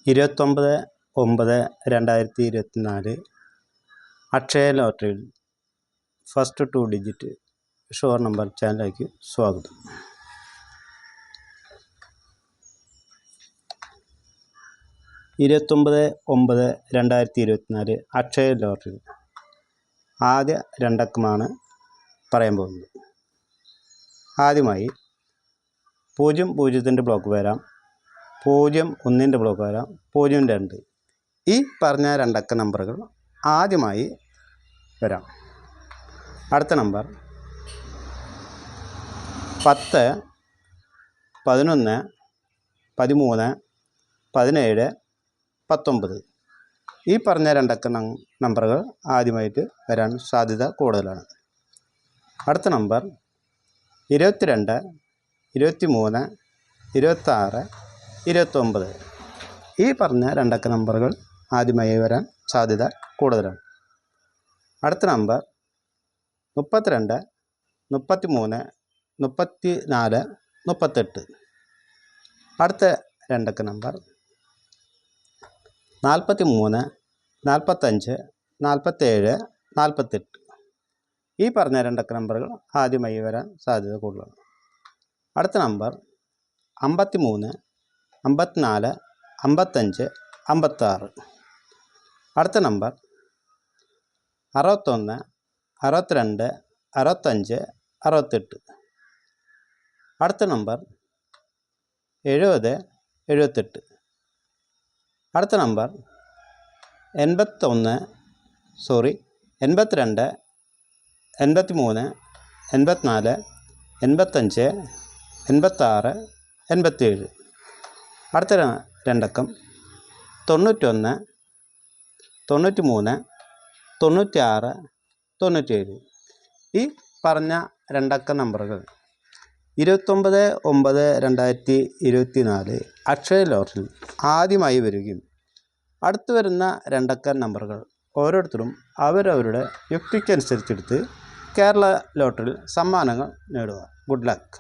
29/9/2024 അക്ഷയ ലോട്ടറിയിൽ first 2 digit sure number ചാനലിലേക്ക് സ്വാഗതം. അക്ഷയ ലോട്ടറിയിൽ ആദ്യ രണ്ടക്കമാണ് പറയാൻ പോകുന്നത്. ആദ്യമായി 00 ബ്ലോക്ക് വരാം, 01 ബ്ലോക്ക് വരാം, 02. ഈ പറഞ്ഞ രണ്ടക്ക നമ്പറുകൾ ആദ്യമായി വരാം. അടുത്ത നമ്പർ 10, 11, 13, 17, 19. ഈ പറഞ്ഞ രണ്ടക്ക നമ്പറുകൾ ആദ്യമായിട്ട് വരാൻ സാധ്യത കൂടുതലാണ്. അടുത്ത നമ്പർ 22, 23, 26, 29. ഈ പറഞ്ഞ രണ്ടക്ക നമ്പറുകൾ ആദ്യമായി വരാൻ സാധ്യത കൂടുതലാണ്. അടുത്ത നമ്പർ 32, 33, 34, 38. അടുത്ത രണ്ടക്ക നമ്പർ 43, 45, 47, 48. ഈ പറഞ്ഞ രണ്ടക്ക നമ്പറുകൾ ആദ്യമായി വരാൻ സാധ്യത കൂടുതലാണ്. അടുത്ത നമ്പർ 53, 54, 55, 56. അടുത്ത നമ്പർ 61, 62, 65, 68. അടുത്ത നമ്പർ 70, 78. അടുത്ത നമ്പർ 82, 83, 84, 85, 86, 87. അടുത്ത രണ്ടക്കം 91, 93, 96, 97. ഈ പറഞ്ഞ രണ്ടക്ക നമ്പറുകൾ 29/9/2024 അക്ഷയ ലോട്ടറിയിൽ ആദ്യമായി വരികയും അടുത്ത് വരുന്ന രണ്ടക്ക നമ്പറുകൾ ഓരോരുത്തരും അവരവരുടെ യുക്തിക്കനുസരിച്ചെടുത്ത് കേരള ലോട്ടറിയിൽ സമ്മാനങ്ങൾ നേടുക. Good luck.